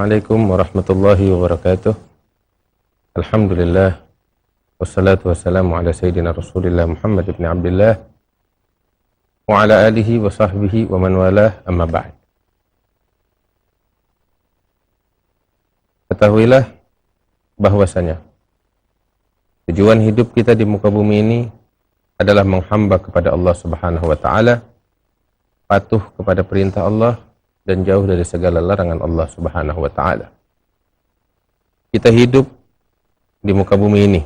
Assalamualaikum warahmatullahi wabarakatuh. Alhamdulillah. Wassalatu wassalamu ala sayyidina Rasulillah Muhammad ibn Abdullah wa ala alihi wa sahbihi wa man walah, amma ba'd. Ketahuilah bahwasanya tujuan hidup kita di muka bumi ini adalah menghamba kepada Allah Subhanahu wa taala, patuh kepada perintah Allah dan jauh dari segala larangan Allah Subhanahu wa taala. Kita hidup di muka bumi ini.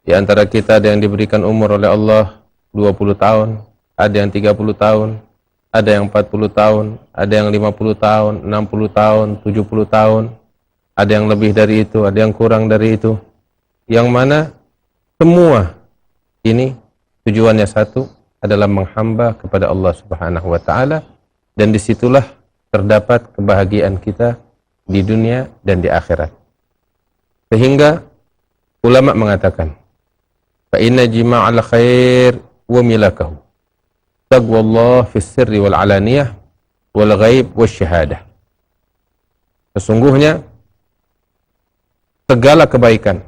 Di antara kita ada yang diberikan umur oleh Allah 20 tahun, ada yang 30 tahun, ada yang 40 tahun, ada yang 50 tahun, 60 tahun, 70 tahun, ada yang lebih dari itu, ada yang kurang dari itu. Yang mana semua ini tujuannya satu, adalah menghamba kepada Allah Subhanahu wa taala. Dan disitulah terdapat kebahagiaan kita di dunia dan di akhirat. Sehingga ulama mengatakan, fa inna jima'al khair wa milakahu taqwallah fis sirri wal alaniyah wal ghaib wasyahadah. Sesungguhnya segala kebaikan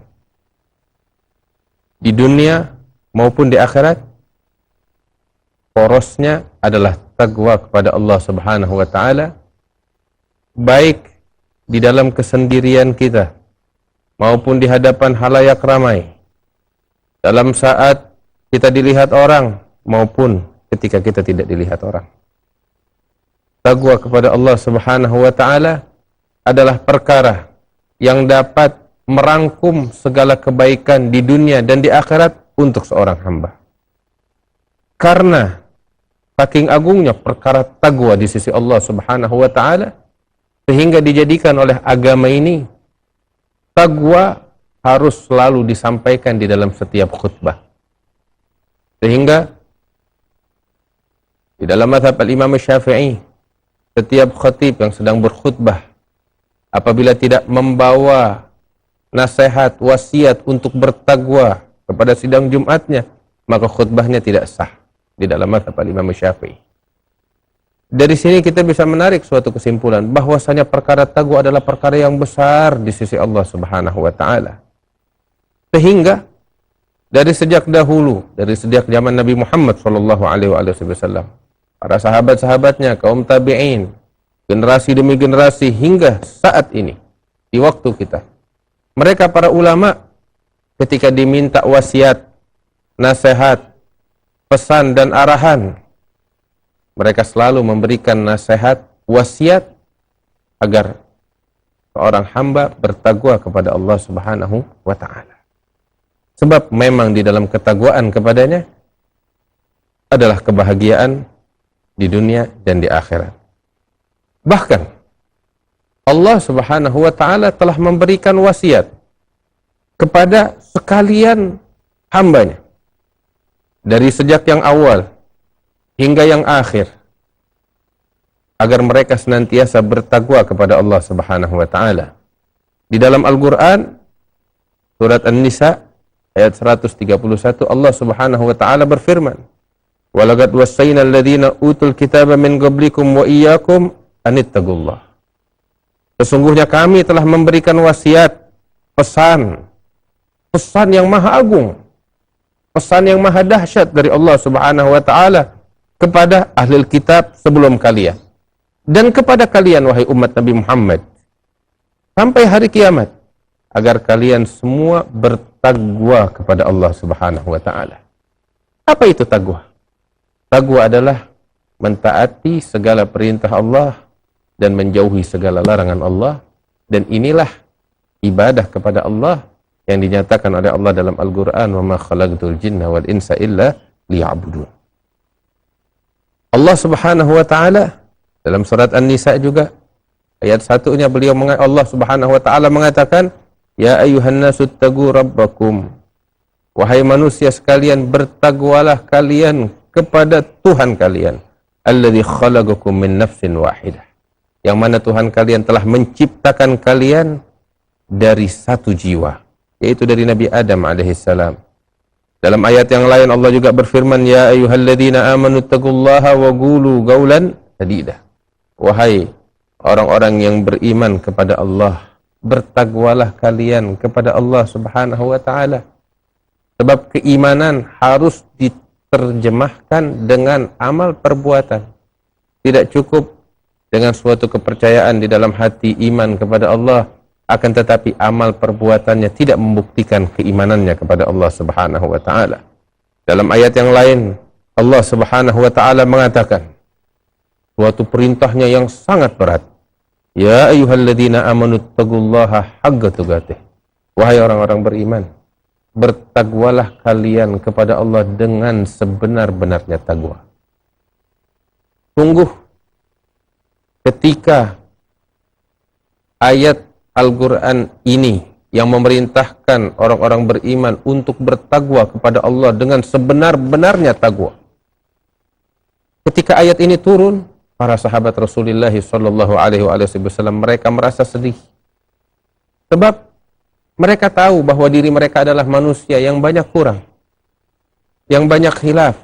di dunia maupun di akhirat, porosnya adalah takwa kepada Allah Subhanahu wa taala, baik di dalam kesendirian kita maupun di hadapan halayak ramai, dalam saat kita dilihat orang maupun ketika kita tidak dilihat orang. Takwa kepada Allah Subhanahu wa taala adalah perkara yang dapat merangkum segala kebaikan di dunia dan di akhirat untuk seorang hamba. Karena saking agungnya perkara takwa di sisi Allah Subhanahu wa taala, sehingga dijadikan oleh agama ini takwa harus selalu disampaikan di dalam setiap khutbah. Sehingga di dalam mazhab al-Imam Syafi'i, setiap khatib yang sedang berkhutbah apabila tidak membawa nasihat, wasiat untuk bertakwa kepada sidang Jumatnya, maka khutbahnya tidak sah. Di dalam mazhab Imam Syafi'i. Dari sini kita bisa menarik suatu kesimpulan bahwasanya perkara takwa adalah perkara yang besar di sisi Allah Subhanahu wa taala. Sehingga dari sejak dahulu, dari sejak zaman Nabi Muhammad sallallahu alaihi wasallam, para sahabat-sahabatnya, kaum tabi'in, generasi demi generasi hingga saat ini, di waktu kita, mereka para ulama ketika diminta wasiat, nasihat, pesan dan arahan, mereka selalu memberikan nasihat, wasiat agar seorang hamba bertakwa kepada Allah Subhanahu wa taala. Sebab memang di dalam ketakwaan kepadanya adalah kebahagiaan di dunia dan di akhirat. Bahkan Allah Subhanahu wa taala telah memberikan wasiat kepada sekalian hambanya, dari sejak yang awal hingga yang akhir, agar mereka senantiasa bertakwa kepada Allah Subhanahu wa taala. Di dalam Al-Qur'an surat An-Nisa ayat 131, Allah Subhanahu wa taala berfirman, "Wa laqad wassayna alladziina utul kitaba min qablikum wa iyyakum an ittaqullah." Sesungguhnya kami telah memberikan wasiat, pesan yang maha agung, pesan yang maha dahsyat dari Allah Subhanahu wa taala kepada ahli kitab sebelum kalian dan kepada kalian wahai umat Nabi Muhammad sampai hari kiamat, agar kalian semua bertakwa kepada Allah Subhanahu wa taala. Apa itu takwa? Takwa adalah mentaati segala perintah Allah dan menjauhi segala larangan Allah, dan inilah ibadah kepada Allah yang dinyatakan oleh Allah dalam Al-Quran, wa ma khalaqtul jinna wal insa illa liya'budun. Allah Subhanahu wa taala dalam surat An-Nisa juga ayat 1-nya Allah Subhanahu wa taala mengatakan, ya ayyuhan nasu ittaqu rabbakum, wahai manusia sekalian, bertakwalah kalian kepada Tuhan kalian, alladzi khalaqakum min nafsin wahidah, yang mana Tuhan kalian telah menciptakan kalian dari satu jiwa, yaitu dari Nabi Adam alaihissalam. Dalam ayat yang lain Allah juga berfirman, ya ayyuhalladzina amanu taqullaha wa qulu qawlan sadida, wahai orang-orang yang beriman kepada Allah, bertakwalah kalian kepada Allah Subhanahu wa taala. Sebab keimanan harus diterjemahkan dengan amal perbuatan. Tidak cukup dengan suatu kepercayaan di dalam hati iman kepada Allah, akan tetapi amal perbuatannya tidak membuktikan keimanannya kepada Allah Subhanahu wa taala. Dalam ayat yang lain, Allah Subhanahu wa taala mengatakan suatu perintahnya yang sangat berat. Ya ayyuhalladzina amanu taqullaha haqqa tuqatih. Wahai orang-orang beriman, bertakwalah kalian kepada Allah dengan sebenar-benarnya takwa. Sungguh ketika ayat Al-Quran ini yang memerintahkan orang-orang beriman untuk bertakwa kepada Allah dengan sebenar-benarnya takwa. Ketika ayat ini turun, para sahabat Rasulullah sallallahu alaihi wasallam mereka merasa sedih. Sebab mereka tahu bahwa diri mereka adalah manusia yang banyak kurang, yang banyak khilaf.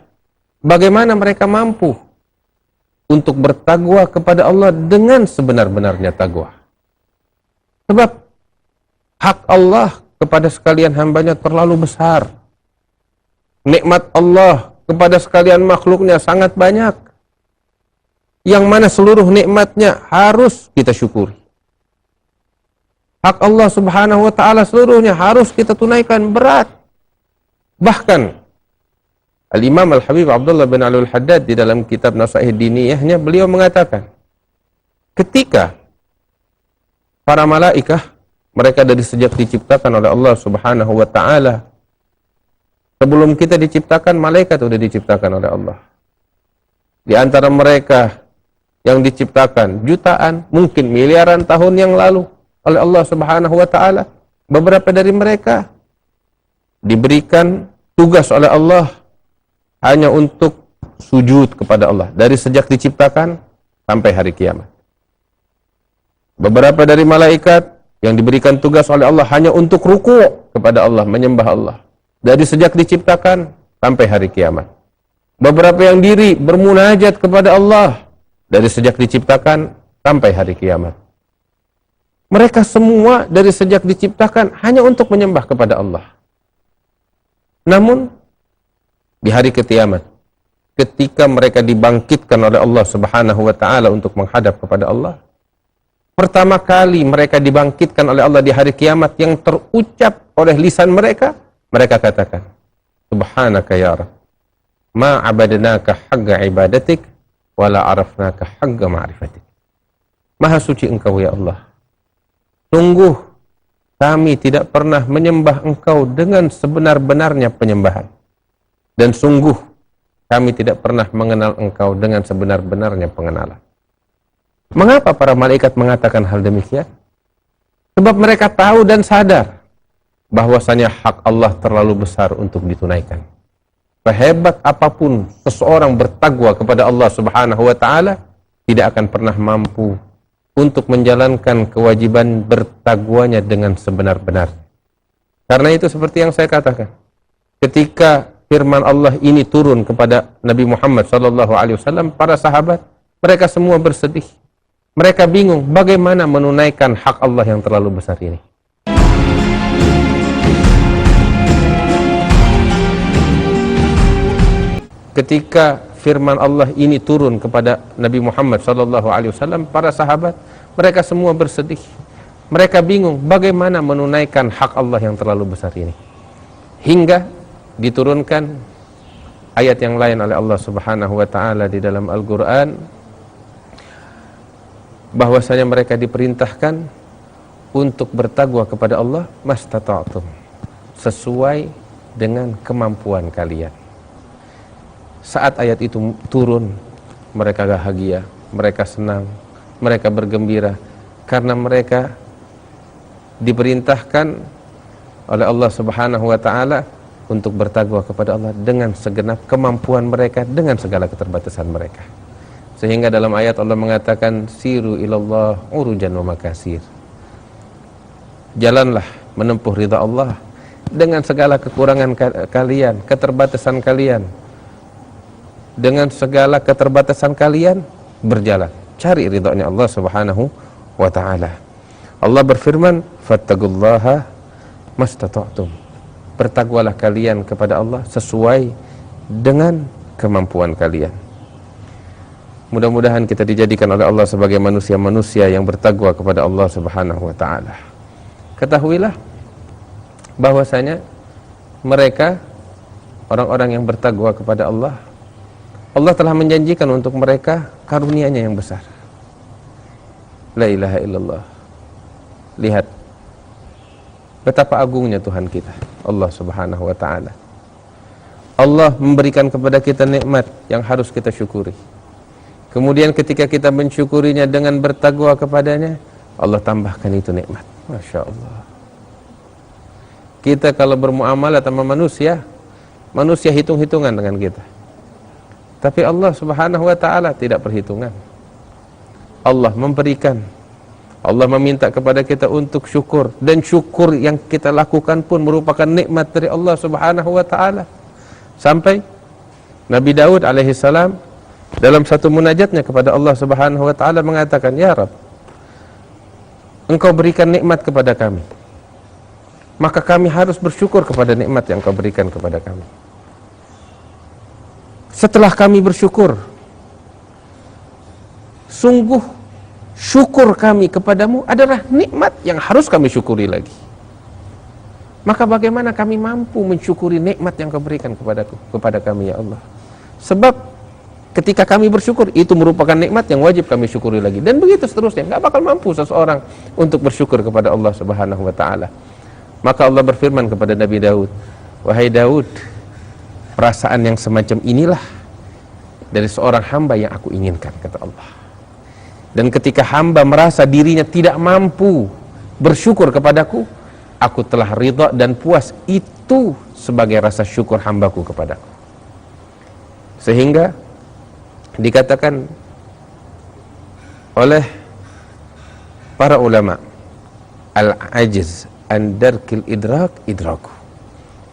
Bagaimana mereka mampu untuk bertakwa kepada Allah dengan sebenar-benarnya takwa? Sebab hak Allah kepada sekalian hambanya terlalu besar. Nikmat Allah kepada sekalian makhluknya sangat banyak. Yang mana seluruh nikmatnya harus kita syukuri. Hak Allah Subhanahu wa taala seluruhnya harus kita tunaikan, berat. Bahkan Al-Imam Al-Habib Abdullah bin Alwi Al-Haddad di dalam kitab Nasaih Diniyahnya beliau mengatakan, ketika para malaikah mereka dari sejak diciptakan oleh Allah Subhanahu wa taala, sebelum kita diciptakan malaikat sudah diciptakan oleh Allah. Di antara mereka yang diciptakan jutaan, mungkin miliaran tahun yang lalu oleh Allah Subhanahu wa taala, beberapa dari mereka diberikan tugas oleh Allah hanya untuk sujud kepada Allah dari sejak diciptakan sampai hari kiamat. Beberapa dari malaikat yang diberikan tugas oleh Allah hanya untuk ruku' kepada Allah, menyembah Allah dari sejak diciptakan sampai hari kiamat. Beberapa yang diri bermunajat kepada Allah dari sejak diciptakan sampai hari kiamat. Mereka semua dari sejak diciptakan hanya untuk menyembah kepada Allah. Namun di hari kiamat, ketika mereka dibangkitkan oleh Allah Subhanahu wa taala untuk menghadap kepada Allah, pertama kali mereka dibangkitkan oleh Allah di hari kiamat, yang terucap oleh lisan mereka, mereka katakan, Subhanaka ya Rabb, ma abadnaka haqqa ibadatik, wala arafnaka haqqa ma'rifatik. Maha suci Engkau ya Allah. Sungguh kami tidak pernah menyembah Engkau dengan sebenar-benarnya penyembahan. Dan sungguh kami tidak pernah mengenal Engkau dengan sebenar-benarnya pengenalan. Mengapa para malaikat mengatakan hal demikian? Sebab mereka tahu dan sadar bahwasanya hak Allah terlalu besar untuk ditunaikan. Sehebat apapun seseorang bertakwa kepada Allah Subhanahu wa taala, tidak akan pernah mampu untuk menjalankan kewajiban bertakwanya dengan sebenar-benar. Karena itu seperti yang saya katakan, ketika firman Allah ini turun kepada Nabi Muhammad SAW, para sahabat mereka semua bersedih. Mereka bingung bagaimana menunaikan hak Allah yang terlalu besar ini. Ketika firman Allah ini turun kepada Nabi Muhammad SAW, para sahabat mereka semua bersedih. Mereka bingung bagaimana menunaikan hak Allah yang terlalu besar ini. Hingga diturunkan ayat yang lain oleh Allah Subhanahu wa taala di dalam Al-Qur'an, bahwasanya mereka diperintahkan untuk bertakwa kepada Allah mastata'tum, sesuai dengan kemampuan kalian. Saat ayat itu turun, mereka bahagia, mereka senang, mereka bergembira, karena mereka diperintahkan oleh Allah Subhanahu wa taala untuk bertakwa kepada Allah dengan segenap kemampuan mereka, dengan segala keterbatasan mereka. Sehingga dalam ayat Allah mengatakan, siru ilallah urujan wa makasir. Jalanlah menempuh ridha Allah dengan segala kekurangan kalian, keterbatasan kalian. Dengan segala keterbatasan kalian, berjalan. cari ridhonya Allah Subhanahu wa ta'ala. Allah berfirman, fattaqullaha mastata'tum. Bertakwalah kalian kepada Allah sesuai dengan kemampuan kalian. Mudah-mudahan kita dijadikan oleh Allah sebagai manusia-manusia yang bertakwa kepada Allah Subhanahu wa ta'ala. Ketahuilah bahwasanya mereka, orang-orang yang bertakwa kepada Allah, Allah telah menjanjikan untuk mereka karunia-Nya yang besar. La ilaha illallah. Lihat betapa agungnya Tuhan kita, Allah Subhanahu wa ta'ala. Allah memberikan kepada kita nikmat yang harus kita syukuri. Kemudian ketika kita mensyukurinya dengan bertakwa kepadanya, Allah tambahkan itu nikmat. Masya Allah. Kita kalau bermuamalah sama manusia, manusia hitung-hitungan dengan kita. Tapi Allah Subhanahu wa ta'ala tidak perhitungan. Allah memberikan. Allah meminta kepada kita untuk syukur. Dan syukur yang kita lakukan pun merupakan nikmat dari Allah Subhanahu wa ta'ala. Sampai Nabi Daud alaihissalam dalam satu munajatnya kepada Allah Subhanahu wa ta'ala mengatakan, Ya Rabb, Engkau berikan nikmat kepada kami, maka kami harus bersyukur kepada nikmat yang Engkau berikan kepada kami. Setelah kami bersyukur, sungguh syukur kami kepadamu adalah nikmat yang harus kami syukuri lagi. Maka bagaimana kami mampu mensyukuri nikmat yang Kau berikan kepada kami, ya Allah? Sebab ketika kami bersyukur, itu merupakan nikmat yang wajib kami syukuri lagi. Dan begitu seterusnya, gak bakal mampu seseorang untuk bersyukur kepada Allah Subhanahu wa ta'ala. Maka Allah berfirman kepada Nabi Daud, wahai Daud, perasaan yang semacam inilah dari seorang hamba yang aku inginkan, kata Allah. Dan ketika hamba merasa dirinya tidak mampu bersyukur kepadaku, aku telah ridha dan puas itu sebagai rasa syukur hambaku kepadaku. Sehingga dikatakan oleh para ulama, al-ajiz an darkil idrak idraku.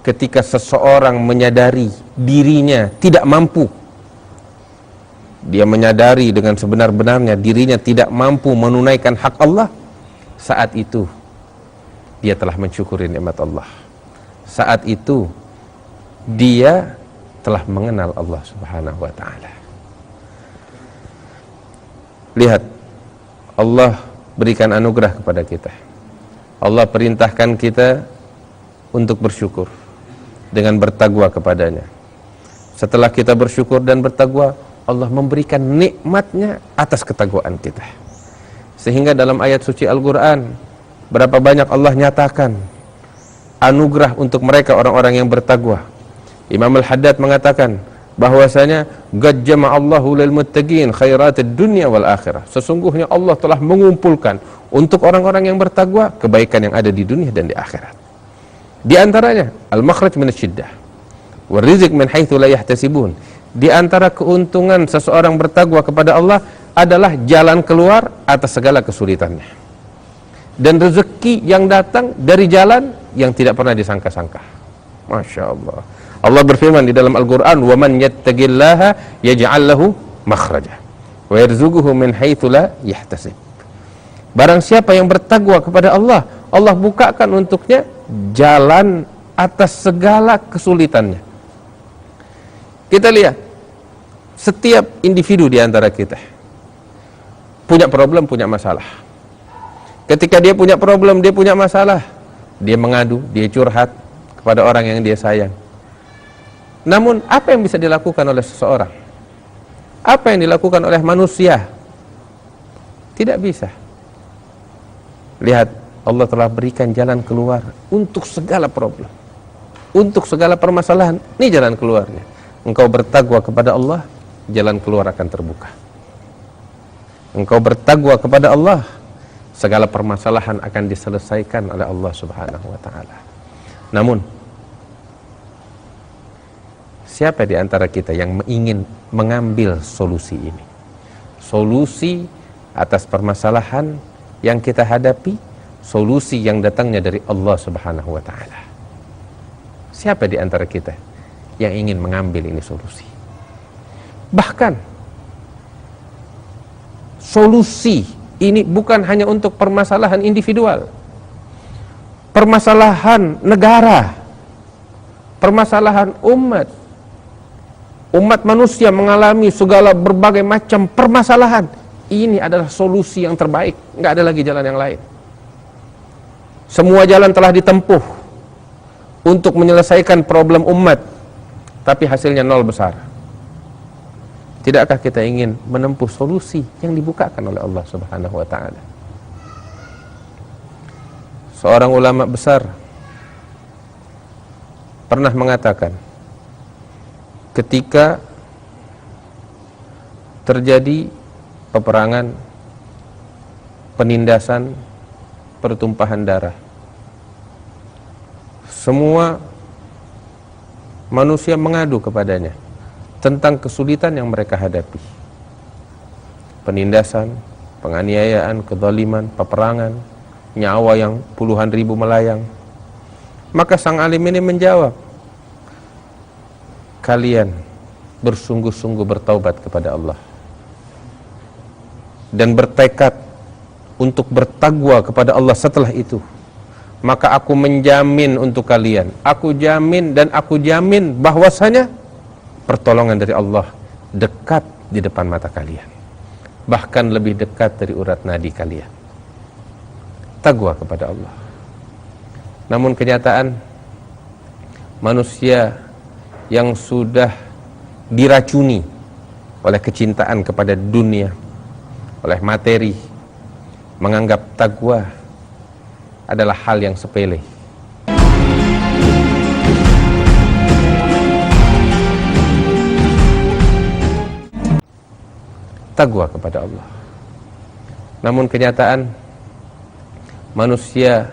Ketika seseorang menyadari dirinya tidak mampu, dia menyadari dengan sebenar-benarnya dirinya tidak mampu menunaikan hak Allah, saat itu dia telah mensyukuri nikmat Allah. Saat itu dia telah mengenal Allah Subhanahu wa ta'ala. Lihat, Allah berikan anugerah kepada kita. Allah perintahkan kita untuk bersyukur dengan bertakwa kepadanya. Setelah kita bersyukur dan bertakwa, Allah memberikan nikmatnya atas ketakwaan kita. Sehingga dalam ayat suci Al-Quran, berapa banyak Allah nyatakan anugerah untuk mereka orang-orang yang bertakwa. Imam Al-Haddad mengatakan bahwasanya qad jama'allahu lil muttaqin khairatid dunya wal akhirah. Sesungguhnya Allah telah mengumpulkan untuk orang-orang yang bertakwa kebaikan yang ada di dunia dan di akhirat. Di antaranya al-makhraj min asy-syiddah wa rizq min haitsu la yahtasibun. Di antara keuntungan seseorang bertakwa kepada Allah adalah jalan keluar atas segala kesulitannya, dan rezeki yang datang dari jalan yang tidak pernah disangka-sangka. Masya Allah. Allah berfirman di dalam Al-Quran, wa man yattaqillaha yaj'al lahu makhraja wa yarzuquhu min haitsu la yahtasib. Barang siapa yang bertakwa kepada Allah, Allah bukakan untuknya jalan atas segala kesulitannya. Kita lihat, setiap individu di antara kita punya problem, punya masalah. Ketika dia punya problem, dia punya masalah, dia mengadu, dia curhat kepada orang yang dia sayang. Namun, apa yang bisa dilakukan oleh seseorang? Apa yang dilakukan oleh manusia? Tidak bisa. Lihat, Allah telah berikan jalan keluar untuk segala problem, untuk segala permasalahan. Ini jalan keluarnya. Engkau bertakwa kepada Allah, jalan keluar akan terbuka. Engkau bertakwa kepada Allah, segala permasalahan akan diselesaikan oleh Allah Subhanahu wa ta'ala. Namun, siapa di antara kita yang ingin mengambil solusi ini? Solusi atas permasalahan yang kita hadapi, solusi yang datangnya dari Allah Subhanahu wa ta'ala. Siapa di antara kita yang ingin mengambil ini solusi? Bahkan solusi. Ini bukan hanya untuk permasalahan individual, permasalahan negara, permasalahan umat. Umat manusia mengalami segala berbagai macam permasalahan. Ini adalah solusi yang terbaik, nggak ada lagi jalan yang lain. Semua jalan telah ditempuh untuk menyelesaikan problem umat, tapi hasilnya nol besar. Tidakkah kita ingin menempuh solusi yang dibukakan oleh Allah Subhanahu wa ta'ala? Seorang ulama besar pernah mengatakan, ketika terjadi peperangan, penindasan, pertumpahan darah, semua manusia mengadu kepadanya tentang kesulitan yang mereka hadapi. Penindasan, penganiayaan, kezaliman, peperangan, nyawa yang puluhan ribu melayang. Maka sang alim ini menjawab, kalian bersungguh-sungguh bertaubat kepada Allah dan bertekad untuk bertakwa kepada Allah setelah itu, maka aku menjamin untuk kalian, aku jamin dan aku jamin bahwasanya pertolongan dari Allah dekat di depan mata kalian, bahkan lebih dekat dari urat nadi kalian. Takwa kepada Allah. Namun kenyataan, manusia yang sudah diracuni oleh kecintaan kepada dunia, oleh materi, menganggap takwa adalah hal yang sepele. Takwa kepada Allah. Namun kenyataan, manusia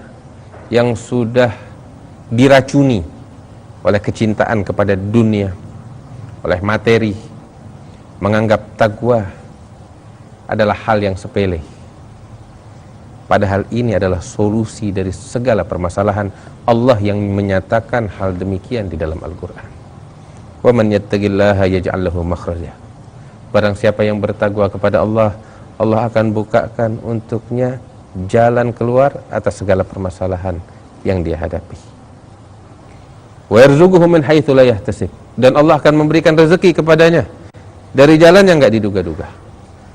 yang sudah diracuni oleh kecintaan kepada dunia, oleh materi, menganggap takwa adalah hal yang sepele. Padahal ini adalah solusi dari segala permasalahan. Allah yang menyatakan hal demikian di dalam Al-Quran. Wa man yattaqillaha yaj'al lahu makhraja. Barang siapa yang bertakwa kepada Allah, Allah akan bukakan untuknya jalan keluar atas segala permasalahan yang dia hadapi. Wa yarzuquhu min haitsu la yahtasib. Dan Allah akan memberikan rezeki kepadanya dari jalan yang enggak diduga-duga.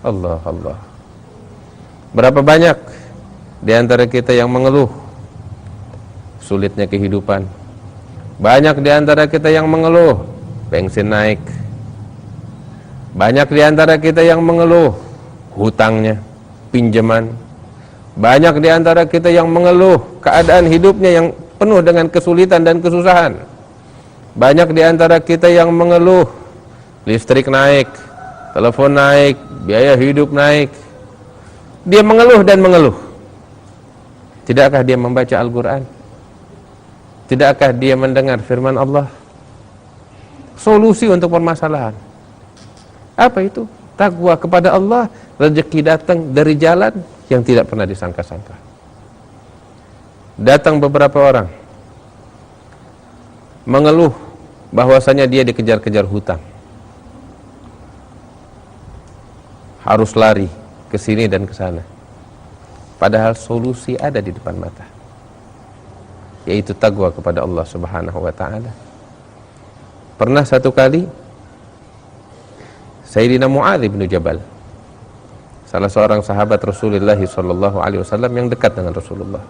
Allah. Berapa banyak di antara kita yang mengeluh sulitnya kehidupan. Banyak di antara kita yang mengeluh bensin naik. Banyak di antara kita yang mengeluh hutangnya, pinjaman. Banyak di antara kita yang mengeluh keadaan hidupnya yang penuh dengan kesulitan dan kesusahan. Banyak di antara kita yang mengeluh listrik naik, telepon naik, biaya hidup naik. Dia mengeluh dan mengeluh. Tidakkah dia membaca Al-Quran? Tidakkah dia mendengar firman Allah? Solusi untuk permasalahan. Apa itu? Takwa kepada Allah, rezeki datang dari jalan yang tidak pernah disangka-sangka. Datang beberapa orang mengeluh bahwasanya dia dikejar-kejar hutang, harus lari ke sini dan ke sana. Padahal solusi ada di depan mata, yaitu takwa kepada Allah Subhanahu wa ta'ala. Pernah satu kali Sayyidina Mu'adz bin Jabal, salah seorang sahabat Rasulullah SAW yang dekat dengan Rasulullah,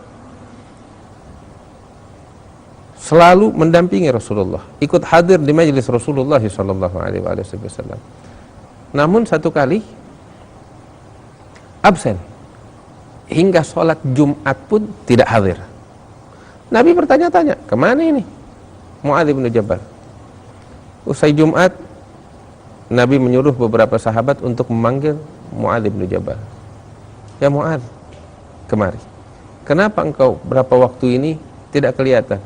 selalu mendampingi Rasulullah, ikut hadir di majelis Rasulullah SAW. Namun satu kali absen, hingga sholat Jumat pun tidak hadir. Nabi bertanya-tanya, kemana ini Mu'adz bin Jabal? Usai Jumat, Nabi menyuruh beberapa sahabat untuk memanggil Mu'adz bin Jabal. Ya Mu'adz, kemari. Kenapa engkau berapa waktu ini tidak kelihatan?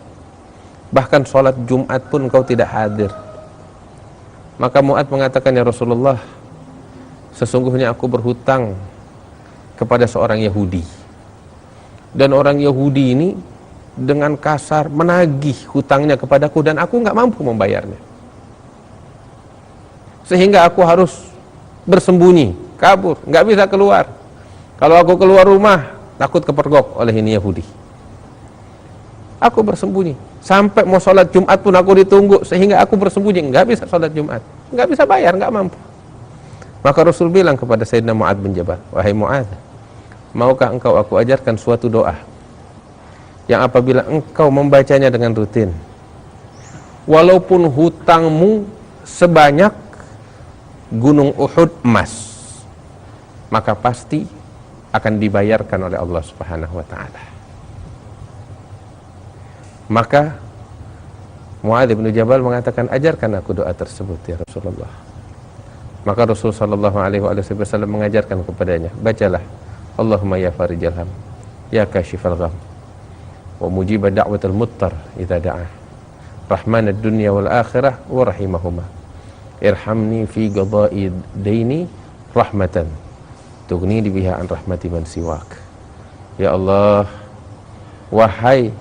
Bahkan sholat Jumat pun engkau tidak hadir. Maka Mu'adz mengatakan, ya Rasulullah, sesungguhnya aku berhutang kepada seorang Yahudi. Dan orang Yahudi ini dengan kasar menagih hutangnya kepadaku dan aku nggak mampu membayarnya. Sehingga aku harus bersembunyi kabur, nggak bisa keluar. Kalau aku keluar rumah, takut kepergok oleh ini Yahudi. Aku bersembunyi. Sampai mau sholat Jumat pun aku ditunggu, sehingga aku bersembunyi, nggak bisa sholat Jumat, nggak bisa bayar, nggak mampu. Maka Rasul bilang kepada Sayyidina Mu'adz bin Jabal, wahai Mu'adz, maukah engkau aku ajarkan suatu doa yang apabila engkau membacanya dengan rutin, walaupun hutangmu sebanyak gunung Uhud emas, maka pasti akan dibayarkan oleh Allah Subhanahu wa ta'ala. Maka Mu'adz bin Jabal mengatakan, ajarkan aku doa tersebut ya Rasulullah. Maka Rasul sallallahu alaihi wasallam mengajarkan kepadanya, bacalah Allahumma ya farijal ham, ya kashifal gham, wa mujibad da'watul muttar idza da'a, rahmanad dunya wal akhirah wa rahimahuma, irhamni fi qada'i daini rahmatan tughnini biha an rahmati man siwak. Ya Allah, wahai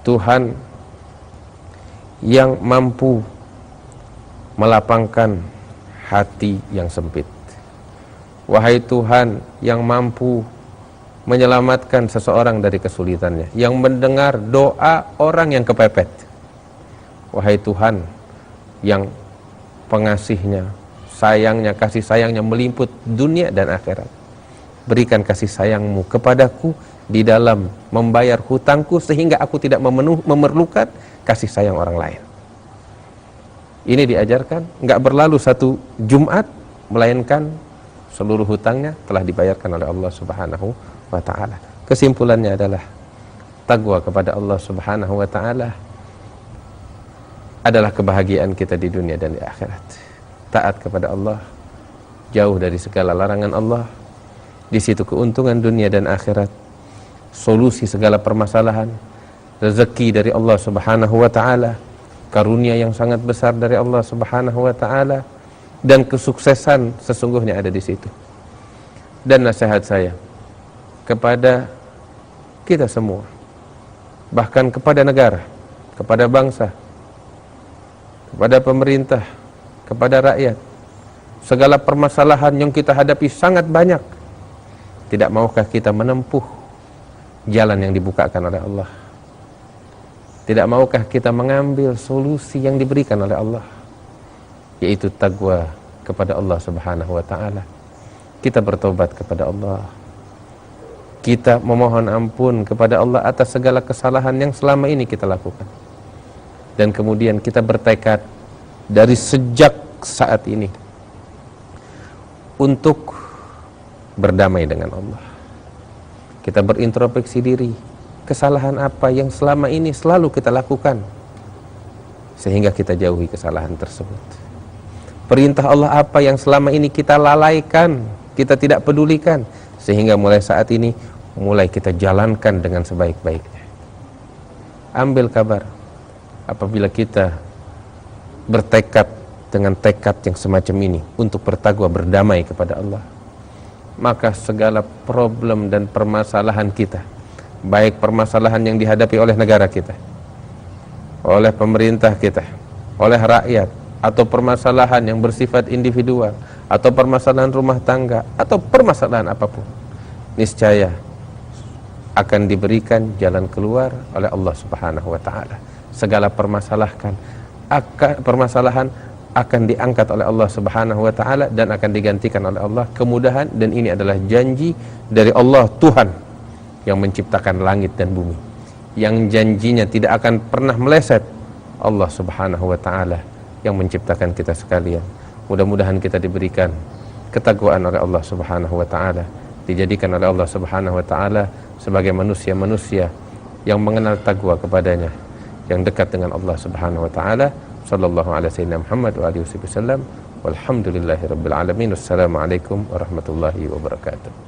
Tuhan yang mampu melapangkan hati yang sempit, wahai Tuhan yang mampu menyelamatkan seseorang dari kesulitannya, yang mendengar doa orang yang kepepet, wahai Tuhan yang pengasihnya, sayangnya, kasih sayangnya melimput dunia dan akhirat, berikan kasih sayangmu kepadaku di dalam membayar hutangku sehingga aku tidak memerlukan kasih sayang orang lain. Ini diajarkan, nggak berlalu satu Jumat melainkan seluruh hutangnya telah dibayarkan oleh Allah Subhanahu wa ta'ala. Kesimpulannya adalah takwa kepada Allah Subhanahu wa ta'ala adalah kebahagiaan kita di dunia dan di akhirat. Taat kepada Allah, jauh dari segala larangan Allah, di situ keuntungan dunia dan akhirat, solusi segala permasalahan, rezeki dari Allah Subhanahu wa ta'ala, karunia yang sangat besar dari Allah Subhanahu wa ta'ala, dan kesuksesan sesungguhnya ada di situ. Dan nasihat saya kepada kita semua, bahkan kepada negara, kepada bangsa, kepada pemerintah, kepada rakyat, segala permasalahan yang kita hadapi sangat banyak. Tidak maukah kita menempuh jalan yang dibukakan oleh Allah? Tidak maukah kita mengambil solusi yang diberikan oleh Allah, yaitu takwa kepada Allah Subhanahu wa ta'ala. Kita bertobat kepada Allah, kita memohon ampun kepada Allah atas segala kesalahan yang selama ini kita lakukan, dan kemudian kita bertekad dari sejak saat ini untuk berdamai dengan Allah. Kita berintrospeksi diri, kesalahan apa yang selama ini selalu kita lakukan sehingga kita jauhi kesalahan tersebut. Perintah Allah apa yang selama ini kita lalaikan, kita tidak pedulikan, sehingga mulai saat ini mulai kita jalankan dengan sebaik-baiknya. Ambil kabar, apabila kita bertekad dengan tekad yang semacam ini untuk bertakwa berdamai kepada Allah, maka segala problem dan permasalahan kita, baik permasalahan yang dihadapi oleh negara kita, oleh pemerintah kita, oleh rakyat, atau permasalahan yang bersifat individual, atau permasalahan rumah tangga, atau permasalahan apapun, niscaya akan diberikan jalan keluar oleh Allah Subhanahu wa ta'ala. Segala permasalahan akan diangkat oleh Allah Subhanahu wa ta'ala dan akan digantikan oleh Allah kemudahan, dan ini adalah janji dari Allah Tuhan yang menciptakan langit dan bumi, yang janjinya tidak akan pernah meleset, Allah Subhanahu wa ta'ala yang menciptakan kita sekalian. Mudah-mudahan kita diberikan ketakwaan oleh Allah Subhanahu wa ta'ala, dijadikan oleh Allah Subhanahu wa ta'ala sebagai manusia-manusia yang mengenal takwa kepadanya, yang dekat dengan Allah Subhanahu wa ta'ala. Sallallahu alaihi wasallam Muhammad wa alihi wasallam. Walhamdulillahirabbil alamin. Wassalamualaikum warahmatullahi wabarakatuh.